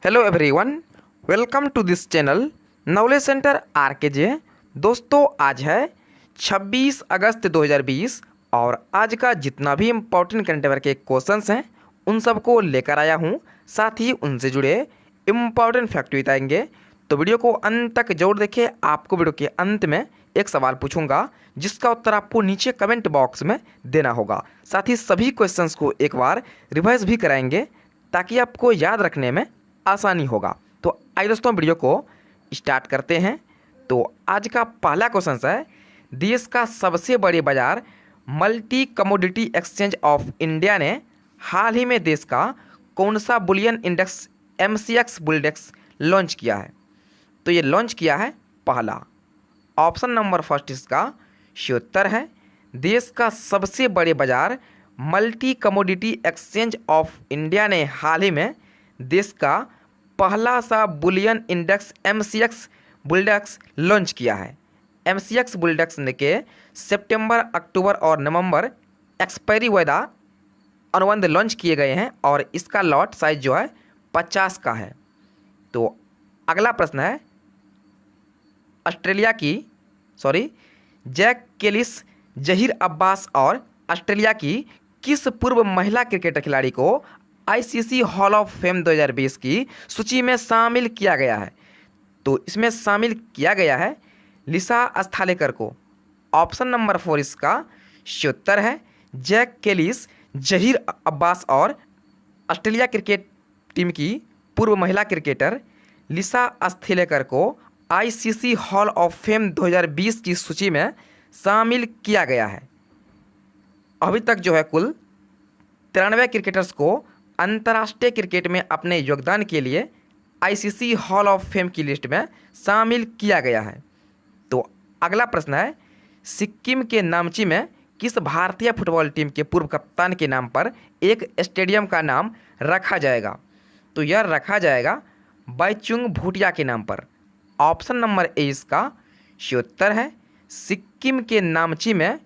Hello everyone, welcome to this channel knowledge centre RKJ. दोस्तों, आज है 26 अगस्त 2020 और आज का जितना भी इम्पोर्टेंट करंट अफेयर के क्वेश्चंस हैं उन सबको लेकर आया हूं। साथ ही उनसे जुड़े इम्पोर्टेंट फैक्ट भी बताएंगे, तो वीडियो को अंत तक जरूर देखें। आपको वीडियो के अंत में एक सवाल पूछूंगा जिसका उत्तर आपको नीचे कमेंट बॉक्स में देना होगा। साथ ही सभी क्वेश्चंस को एक बार रिवाइज भी कराएंगे ताकि आपको याद रखने में आसानी होगा। तो आइए दोस्तों, वीडियो को स्टार्ट करते हैं। तो आज का पहला क्वेश्चन है, देश का सबसे बड़े बाजार multi commodity exchange of India ने हाल ही में देश का कौन सा बुलियन इंडेक्स MCX बुलडेक्स लॉन्च किया है? तो ये लॉन्च किया है पहला। ऑप्शन नंबर फर्स्ट इसका सही उत्तर है, देश का सबसे बड़े बाजार multi commodity exchange of India ने हाल ही में देश का पहला सा बुलियन इंडेक्स MCX बुलडेक्स लॉन्च किया है। MCX बुलडेक्स के सितंबर, अक्टूबर और नवंबर एक्सपायरी वायदा अनुबंध लॉन्च किए गए हैं और इसका लॉट साइज जो है 50 का है। तो अगला प्रश्न है, जैक कैलिस, जहीर अब्बास और ऑस्ट्रेलिया की किस पूर्व महिला क्रिकेटर खिलाड़ी को ICC हॉल ऑफ फेम 2020 की सूची में शामिल किया गया है? तो इसमें शामिल किया गया है लिसा अस्थालेकर को। ऑप्शन नंबर 4 इसका सही उत्तर है, जैक कैलिस, जहीर अब्बास और ऑस्ट्रेलिया क्रिकेट टीम की पूर्व महिला क्रिकेटर लिसा अस्थालेकर को ICC हॉल ऑफ फेम 2020 की सूची में शामिल किया गया है। अभी तक जो है कुल 93 क्रिकेटर्स को अंतर्राष्ट्रीय क्रिकेट में अपने योगदान के लिए ICC हॉल ऑफ फेम की लिस्ट में शामिल किया गया है। तो अगला प्रश्न है, सिक्किम के नामची में किस भारतीय फुटबॉल टीम के पूर्व कप्तान के नाम पर एक स्टेडियम का नाम रखा जाएगा? तो यह रखा जाएगा बाईचुंग भूटिया के नाम पर। ऑप्शन नंबर ए इसका सही उत्तर है, सिक्किम के नामची में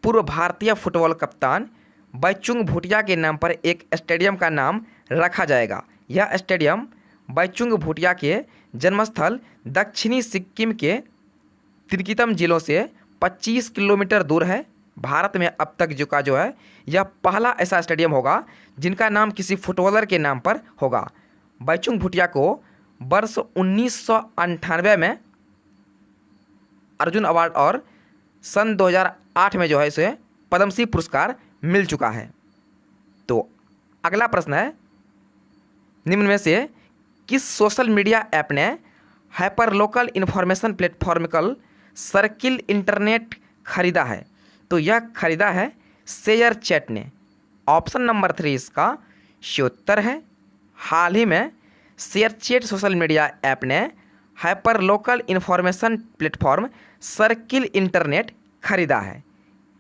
पूर्व भारतीय फुटबॉल कप्तान बाईचुंग भूटिया के नाम पर एक स्टेडियम का नाम रखा जाएगा। यह स्टेडियम बाईचुंग भूटिया के जन्मस्थल दक्षिणी सिक्किम के तिरकितम जिलों से 25 किलोमीटर दूर है। भारत में अब तक जो है यह पहला ऐसा स्टेडियम होगा जिनका नाम किसी फुटबॉलर के नाम पर होगा। बाईचुंग भूटिया को वर्ष 1998 में अर्जुन अवार्ड और सन 2008 में जो है इसे पद्मश्री पुरस्कार मिल चुका है। तो अगला प्रश्न है, निम्न में से किस सोशल मीडिया ऐप ने हाइपर लोकल इन्फॉर्मेशन प्लेटफॉर्मिकल सर्किल इंटरनेट खरीदा है? तो यह खरीदा है शेयर चैट ने। ऑप्शन नंबर 3 इसका सही उत्तर है, हाल ही में share chat social media app ने hyper local information platform circle internet खरीदा है।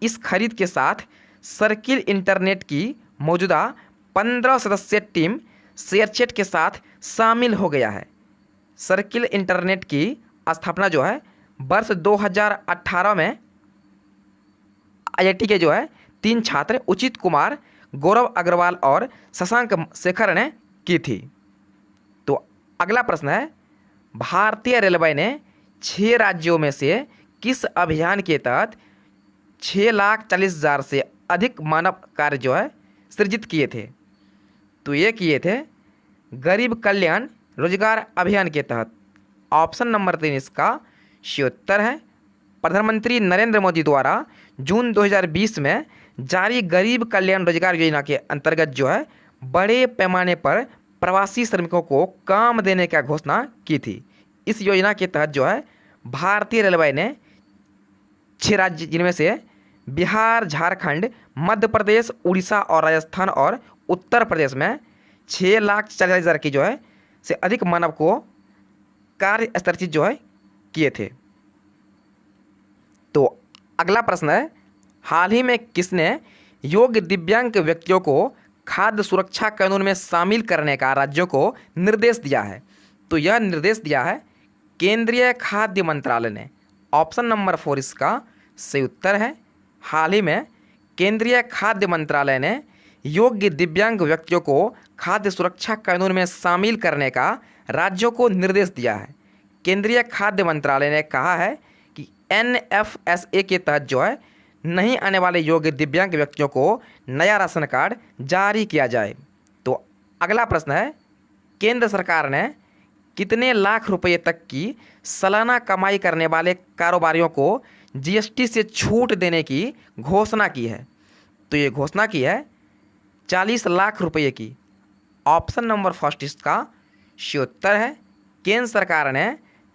इस खरीद के साथ सर्किल इंटरनेट की मौजूदा 15 सदस्यीय टीम शेयरचैट के साथ शामिल हो गया है। सर्किल इंटरनेट की स्थापना जो है वर्ष 2018 में IIT के जो है 3 छात्र उचित कुमार, गौरव अग्रवाल और शशांक शेखर ने की थी। तो अगला प्रश्न है, भारतीय रेलवे ने 6 राज्यों में से किस अभियान के तहत 6,40,000 से अधिक मानव कार्य जो है सृजित किए थे? तो ये किए थे गरीब कल्याण रोजगार अभियान के तहत। ऑप्शन नंबर 3 इसका सही उत्तर है, प्रधानमंत्री नरेंद्र मोदी द्वारा जून 2020 में जारी गरीब कल्याण रोजगार योजना के अंतर्गत जो है बड़े पैमाने पर प्रवासी श्रमिकों को काम देने का घोषणा की थी। इस योजना के तहत जो है भारतीय रेलवे ने 6 राज्य जिनमें से बिहार, झारखंड, मध्य प्रदेश, उड़ीसा और राजस्थान और उत्तर प्रदेश में 6,40,000 की जो है से अधिक मानव को कार्य स्तरित जो है किए थे। तो अगला प्रश्न है, हाल ही में किसने योग्य दिव्यांग व्यक्तियों को खाद्य सुरक्षा कानून में शामिल करने का राज्यों को निर्देश दिया है? तो यह निर्देश दिया है केंद्रीय खाद्य मंत्रालय ने। ऑप्शन नंबर 4 इसका सही उत्तर है, हाल ही में केंद्रीय खाद्य मंत्रालय ने योग्य दिव्यांग व्यक्तियों को खाद्य सुरक्षा कानून में शामिल करने का राज्यों को निर्देश दिया है। केंद्रीय खाद्य मंत्रालय ने कहा है कि NFSA के तहत जो है नहीं आने वाले योग्य दिव्यांग व्यक्तियों को नया राशन कार्ड जारी किया जाए। तो अगला प्रश्न है, केंद्र सरकार ने कितने लाख रुपए तक की सालाना कमाई करने वाले कारोबारियों को GST से छूट देने की घोषणा की है? तो ये घोषणा की है 40 लाख रुपए की। ऑप्शन नंबर फर्स्ट इसका सही उत्तर है। केंद्र सरकार ने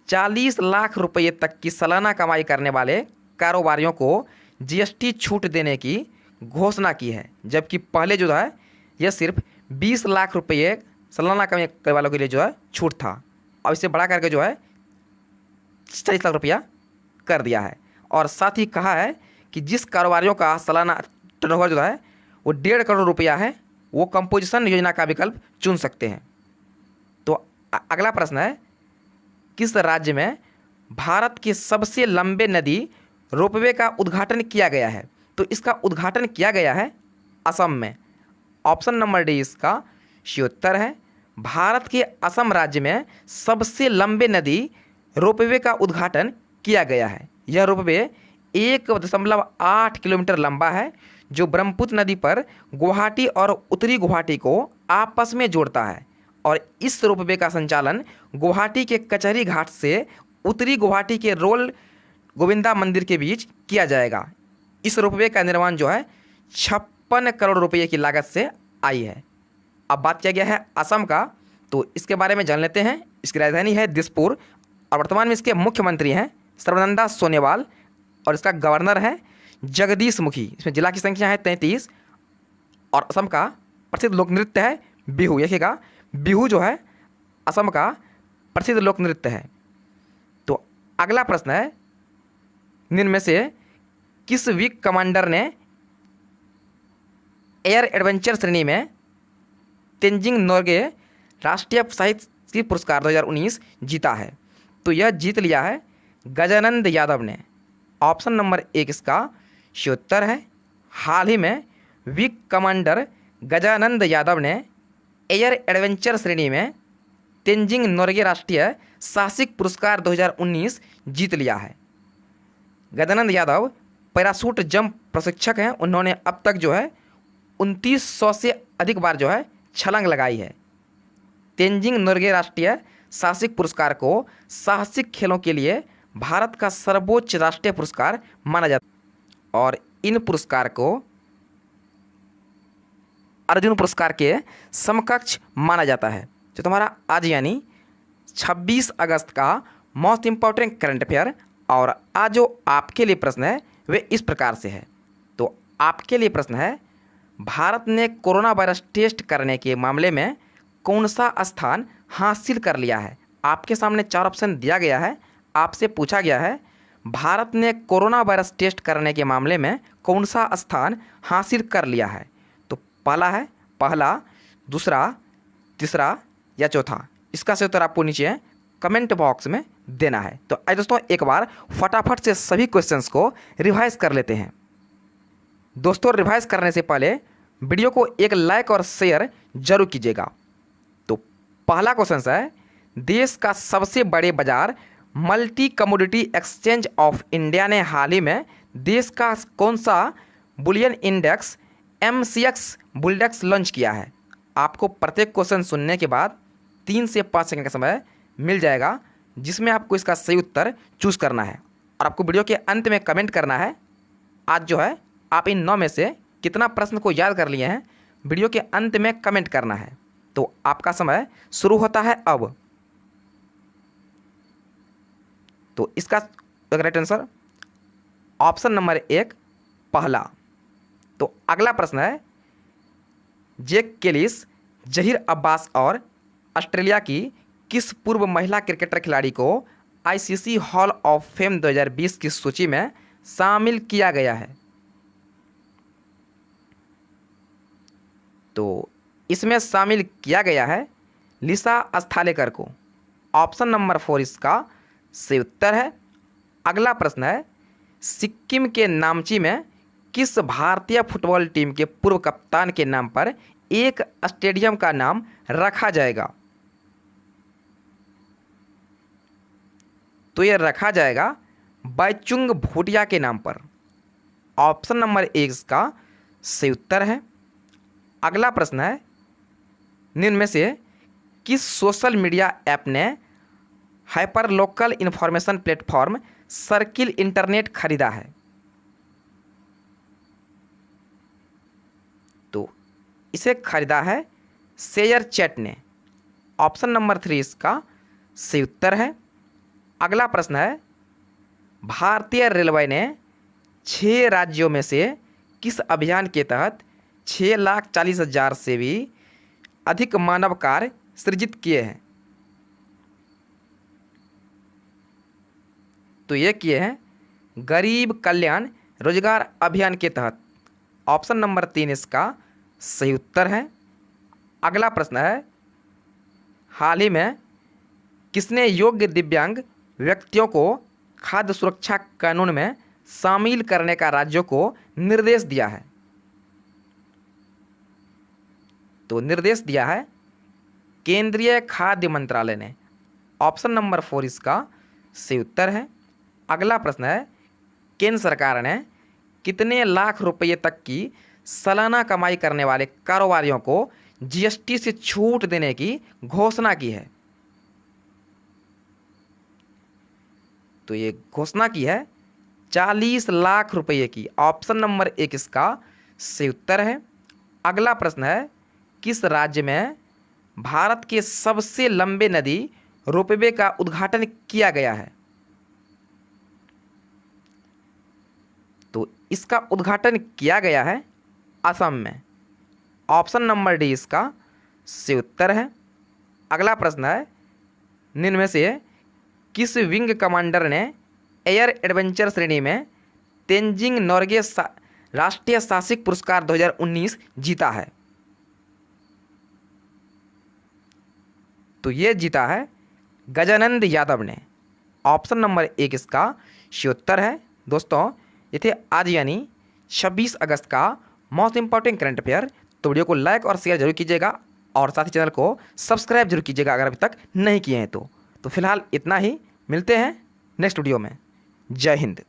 40 लाख रुपए तक की सालाना कमाई करने वाले कारोबारियों को GST छूट देने की घोषणा की है, जबकि पहले जो है यह सिर्फ 20 लाख रुपये सालाना कमाई करने वालों के लिए जो है छूट था। अब इसे बढ़ा करके जो है 40 लाख रुपया कर दिया है। और साथ ही कहा है कि जिस कारोबारियों का सालाना टर्नओवर जो है वो 1.5 करोड़ रुपया है, वो कंपोजिशन योजना का विकल्प चुन सकते हैं। तो अगला प्रश्न है, किस राज्य में भारत के सबसे लंबे नदी रोपवे का उद्घाटन किया गया है? तो इसका उद्घाटन किया गया है असम में। ऑप्शन नंबर डी इसका सही उत्तर है। भारत के असम राज्य में सबसे लंबे नदी रोपवे का उद्घाटन किया गया है। यह रोपवे 1.8 किलोमीटर लंबा है, जो ब्रह्मपुत्र नदी पर गुवाहाटी और उत्तरी गुवाहाटी को आपस में जोड़ता है। और इस रोपवे का संचालन गुवाहाटी के कचहरी घाट से उत्तरी गुवाहाटी के रोल गोविंदा मंदिर के बीच किया जाएगा। इस रोपवे का निर्माण जो है 56 करोड़ रुपये की लागत से आई है। अब बात किया गया है असम का, तो इसके बारे में जान लेते हैं। इसकी राजधानी है दिसपुर और वर्तमान में इसके मुख्यमंत्री हैं सर्बानंद सोनोवाल और इसका गवर्नर है जगदीश मुखी। इसमें जिला की संख्या है 33 और असम का प्रसिद्ध लोक नृत्य है बिहू। देखिएगा, बिहू जो है असम का प्रसिद्ध लोक नृत्य है। तो अगला प्रश्न है, निम्न में से किस वीक कमांडर ने एयर एडवेंचर श्रेणी में तेंजिंग नोर्गे राष्ट्रीय साहित्य पुरस्कार 2019 जीता है? तो यह जीत लिया है गजानंद यादव ने। ऑप्शन नंबर 1 इसका सही उत्तर है। हाल ही में वीक कमांडर गजानंद यादव ने एयर एडवेंचर श्रेणी में तेंजिंग नोर्गे राष्ट्रीय साहसिक पुरस्कार 2019 जीत लिया है। गजानंद यादव पैराशूट जंप प्रशिक्षक हैं। उन्होंने अब तक जो है 2900 से अधिक बार जो है छलांग लगाई है। तेंजिंग नोर्गे राष्ट्रीय साहसिक पुरस्कार को साहसिक खेलों के लिए भारत का सर्वोच्च राष्ट्रीय पुरस्कार माना जाता है और इन पुरस्कार को अर्जुन पुरस्कार के समकक्ष माना जाता है। जो तुम्हारा आज यानी 26 अगस्त का मोस्ट इम्पॉर्टेंट करंट अफेयर, और आज जो आपके लिए प्रश्न है वे इस प्रकार से है। तो आपके लिए प्रश्न है, भारत ने कोरोना वायरस टेस्ट करने के मामले में कौन सा स्थान हासिल कर लिया है? आपके सामने 4 ऑप्शन दिया गया है। आपसे पूछा गया है भारत ने कोरोना वायरस टेस्ट करने के मामले में कौन सा स्थान हासिल कर लिया है? तो पहला है पहला, दूसरा, तीसरा या चौथा। इसका सही उत्तर आपको नीचे कमेंट बॉक्स में देना है। तो आइए दोस्तों एक बार फटाफट से सभी क्वेश्चंस को रिवाइज कर लेते हैं। दोस्तों रिवाइज करने से पहले वीडियो को एक लाइक और शेयर जरूर कीजिएगा। तो पहला क्वेश्चन है, देश का सबसे बड़े बाजार multi commodity exchange of India ने हाल ही में देश का कौन सा बुलियन इंडेक्स MCX बुलडेक्स लॉन्च किया है? आपको प्रत्येक क्वेश्चन सुनने के बाद 3 से 5 सेकंड का समय मिल जाएगा, जिसमें आपको इसका सही उत्तर चूज करना है और आपको वीडियो के अंत में कमेंट करना है आज जो है आप इन 9 में से कितना प्रश्न को याद कर लिए हैं। वीडियो के अंत में कमेंट करना है। तो आपका समय शुरू होता है अब। तो इसका राइट आंसर ऑप्शन नंबर 1 पहला। तो अगला प्रश्न है, जैक कैलिस, जहीर अब्बास और ऑस्ट्रेलिया की किस पूर्व महिला क्रिकेटर खिलाड़ी को ICC हॉल ऑफ फेम 2020 की सूची में शामिल किया गया है? तो इसमें शामिल किया गया है लिसा अस्थालेकर को। ऑप्शन नंबर 4 इसका सही उत्तर है। अगला प्रश्न है, सिक्किम के नामची में किस भारतीय फुटबॉल टीम के पूर्व कप्तान के नाम पर एक स्टेडियम का नाम रखा जाएगा? तो यह रखा जाएगा बाईचुंग भूटिया के नाम पर। ऑप्शन नंबर 1 इसका सही उत्तर है। अगला प्रश्न है, निम्न में से किस सोशल मीडिया ऐप ने hyper local information platform circle internet खरीदा है? तो इसे खरीदा है शेयर चैट ने। ऑप्शन नंबर 3 इसका सही उत्तर है। अगला प्रश्न है, भारतीय रेलवे ने 6 राज्यों में से किस अभियान के तहत 6,40,000 से भी अधिक मानव कार्य सृजित किए हैं? तो ये किए हैं गरीब कल्याण रोजगार अभियान के तहत। ऑप्शन नंबर 3 इसका सही उत्तर है। अगला प्रश्न है, हाल ही में किसने योग्य दिव्यांग व्यक्तियों को खाद्य सुरक्षा कानून में शामिल करने का राज्यों को निर्देश दिया है? तो निर्देश दिया है केंद्रीय खाद्य मंत्रालय ने। ऑप्शन नंबर 4 इसका सही उत्तर है। अगला प्रश्न है, केंद्र सरकार ने कितने लाख रुपये तक की सालाना कमाई करने वाले कारोबारियों को जीएसटी से छूट देने की घोषणा की है? तो ये घोषणा की है 40 लाख रुपये की। ऑप्शन नंबर 1 इसका सही उत्तर है। अगला प्रश्न है, किस राज्य में भारत के सबसे लंबे नदी रोपवे का उद्घाटन किया गया है? तो इसका उद्घाटन किया गया है असम में। ऑप्शन नंबर डी इसका सही उत्तर है। अगला प्रश्न है, निम्न में से किस विंग कमांडर ने एयर एडवेंचर श्रेणी में तेंजिंग नोर्गे राष्ट्रीय साहसिक पुरस्कार 2019 जीता है? तो ये जीता है गजानंद यादव ने। ऑप्शन नंबर 1 इसका सही उत्तर है। दोस्तों, ये थे आज यानी 26 अगस्त का मोस्ट इंपॉर्टेंट करंट अफेयर। तो वीडियो को लाइक और शेयर जरूर कीजिएगा और साथ ही चैनल को सब्सक्राइब जरूर कीजिएगा अगर अभी तक नहीं किए हैं तो फिलहाल इतना ही। मिलते हैं नेक्स्ट वीडियो में। जय हिंद।